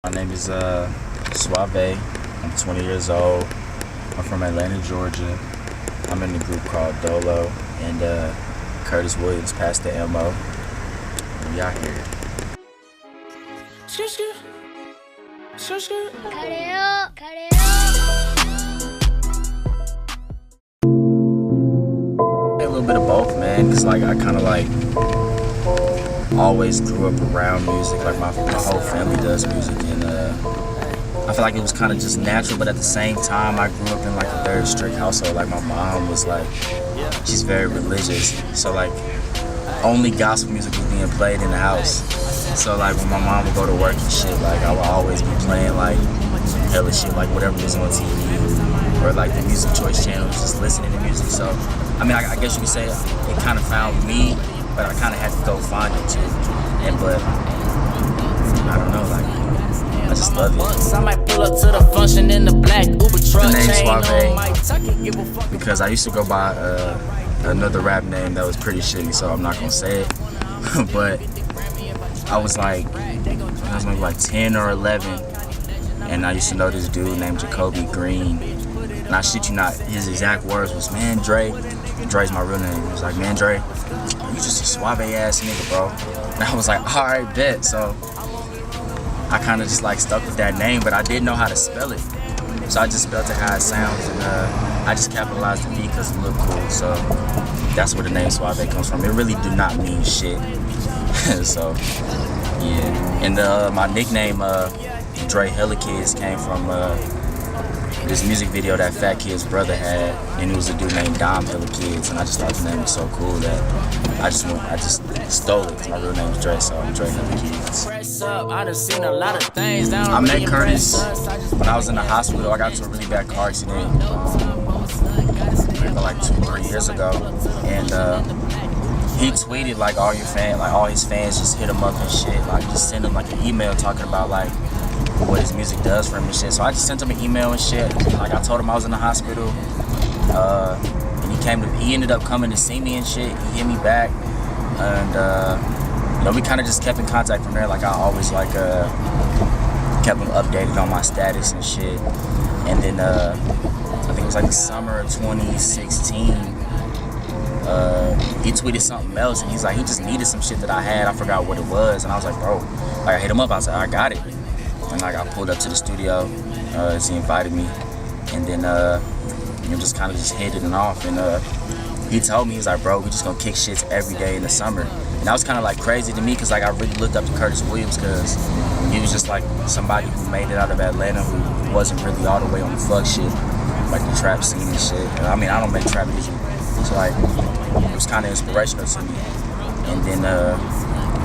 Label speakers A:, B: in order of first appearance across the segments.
A: My name is SwaVay. I'm 20 years old. I'm from Atlanta, Georgia. I'm in the group called Dolo and Curtist Williams, PassTheAmmo. We out here. A little bit of both, man, cause like I kind of like always grew up around music. Like my whole family does music, and I feel like it was kind of just natural. But at the same time, I grew up in like a very strict household. Like my mom was like, she's very religious, so like only gospel music was being played in the house. So like when my mom would go to work and shit, like I would always be playing like hella shit, like whatever was on TV or like the music choice channel, just listening to music. So I mean, I guess you could say it kind of found me, but I kind of had to go find it too. But I don't know, like I just love it.
B: I might pull up to the function in the black Uber truck.
A: The name SwaVay because I used to go by another rap name that was pretty shitty, so I'm not gonna say it. But I was like maybe like 10 or 11, and I used to know this dude named Jacoby Green. And I shit you not, his exact words was, "Man, Dre," Dre's my real name. He was like, "Man, Dre, you just a SwaVay ass nigga, bro." And I was like, alright, bet. So I kind of just like stuck with that name, but I didn't know how to spell it. So I just spelled it how it sounds, and I just capitalized the V because it looked cool. So that's where the name SwaVay comes from. It really do not mean shit. So yeah. And my nickname, Dre Hella Kids, came from this music video that Fat Kid's brother had, and it was a dude named Dom Hella Kids, and I just thought the name was so cool that I just stole it. My real name is Dre, so I'm Dre Hella Kids. I met Curtist when I was in the hospital. I got into a really bad car accident maybe like 2 or 3 years ago, and he tweeted like all his fans just hit him up and shit, like just send him like an email talking about like what his music does for him and shit. So I just sent him an email and shit. Like I told him I was in the hospital, and he ended up coming to see me and shit. He hit me back, and we kind of just kept in contact from there. Like I always like kept him updated on my status and shit. And then I think it was like the summer of 2016. He tweeted something else, and he's like, he just needed some shit that I had. I forgot what it was, and I was like, bro, like I hit him up. I was like, I got it. And like I pulled up to the studio as he invited me, and then just kind of just hit it and off. And he told me, he's like, bro, we just gonna kick shits every day in the summer. And that was kind of like crazy to me, because like I really looked up to Curtist Williams, because he was just like somebody who made it out of Atlanta, who wasn't really all the way on the fuck shit, like the trap scene and shit. And I mean, I don't make trap music, so like it was kind of inspirational to me. And then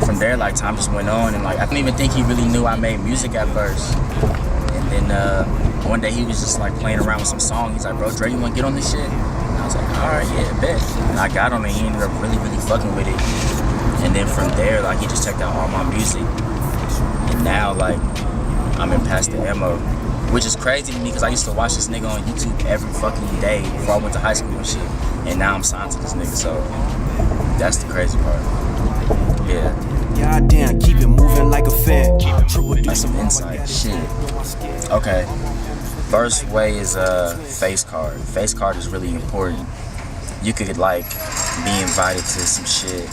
A: from there, like time just went on, and like I didn't even think he really knew I made music at first. And then one day he was just like playing around with some song. He's like, bro, Dre, you wanna get on this shit? And I was like, alright, yeah, bet. And I got on it. He ended up really fucking with it. And then from there, like he just checked out all my music. And now like I'm in PassTheAmmo, which is crazy to me, because I used to watch this nigga on YouTube every fucking day before I went to high school and shit. And now I'm signed to this nigga, so that's the crazy part. Yeah.
C: Goddamn, keep it moving like a fan.
A: That's some insight shit. Okay. First way is face card. Face card is really important. You could like be invited to some shit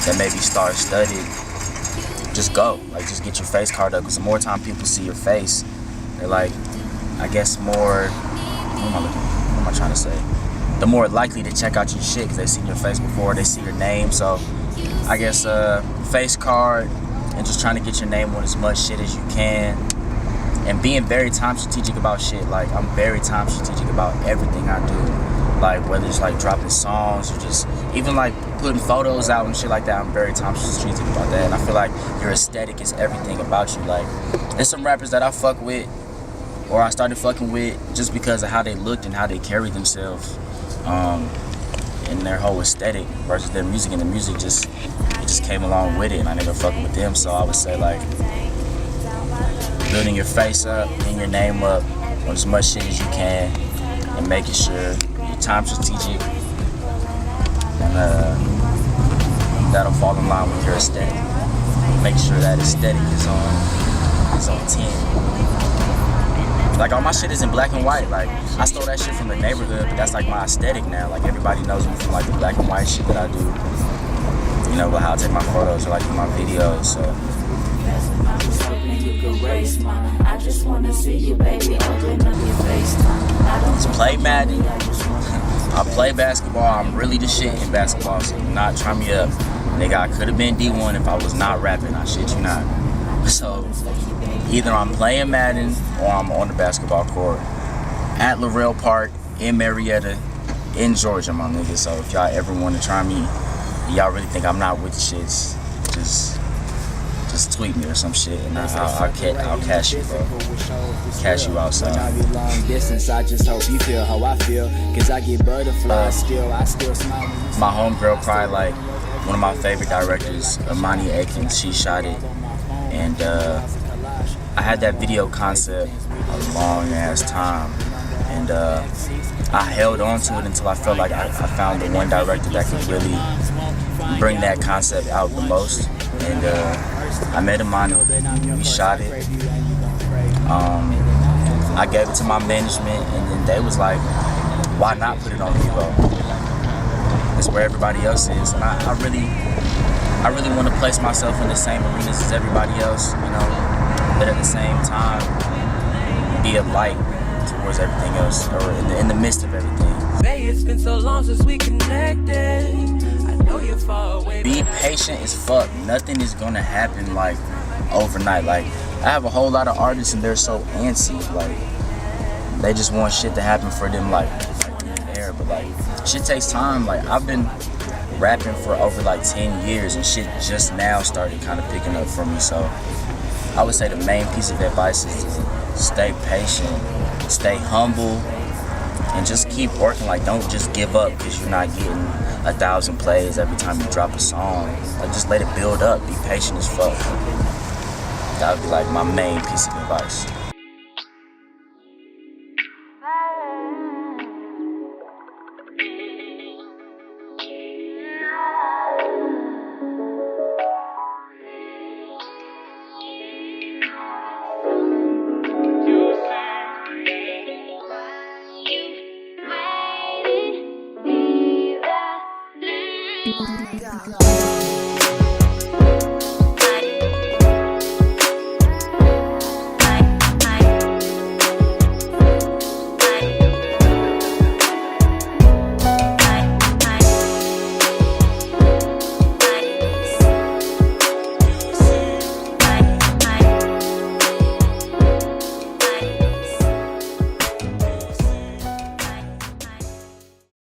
A: that maybe star-studded. Just go. Like just get your face card up, because the more time people see your face, they're like, I guess more, what am I trying to say? The more likely to check out your shit, because they see your face before they see your name. So I guess face card, and just trying to get your name on as much shit as you can, and being very time strategic about shit. Like I'm very time strategic about everything I do, like whether it's like dropping songs or just even like putting photos out and shit like that. I'm very time strategic about that, and I feel like your aesthetic is everything about you. Like there's some rappers that I fuck with, or I started fucking with, just because of how they looked and how they carried themselves, and their whole aesthetic versus their music, and the music just came along with it, and I ended up fucking with them. So I would say like building your face up, getting your name up on as much shit as you can, and making sure you're time strategic, and that'll fall in line with your aesthetic. Make sure that aesthetic is is on 10. Like all my shit is in black and white. Like I stole that shit from the neighborhood, but that's like my aesthetic now. Like everybody knows me from like the black and white shit that I do. You know, how I take my photos or like my videos. So.
D: I just wanna see you, baby. Open up your FaceTime.
A: Just play Madden. I play basketball. I'm really the shit in basketball, so do not try me up. Nigga, I could have been D1 if I was not rapping. I shit you not. So either I'm playing Madden or I'm on the basketball court at Laurel Park in Marietta in Georgia, my nigga. So if y'all ever want to try me, y'all really think I'm not with the shits, just tweet me or some shit, and I'll cash you, bro. Cash you outside.
C: Long distance, I just hope you feel how I feel, cause I get butterflies still, I still smile.
A: My homegirl, probably like one of my favorite directors, Amani Akins, she shot it, and I had that video concept a long ass time, and I held on to it until I felt like I found the one director that could really bring that concept out the most, and I met Amani, we shot it, I gave it to my management, and then they was like, why not put it on Vivo? It's where everybody else is, and I really want to place myself in the same arenas as everybody else, you know, but at the same time, be a light towards everything else, or in the midst of everything.
B: Babe, it's been so long since we connected. I know you're far away.
A: Be patient as fuck. Nothing is gonna happen like overnight. Like I have a whole lot of artists and they're so antsy. Like they just want shit to happen for them like there. But like shit takes time. Like I've been rapping for over like 10 years and shit just now started kind of picking up for me. So I would say the main piece of advice is to stay patient, stay humble, and just keep working. Like don't just give up because you're not getting 1,000 plays every time you drop a song. Like just let it build up. Be patient as fuck. That would be like my main piece of advice.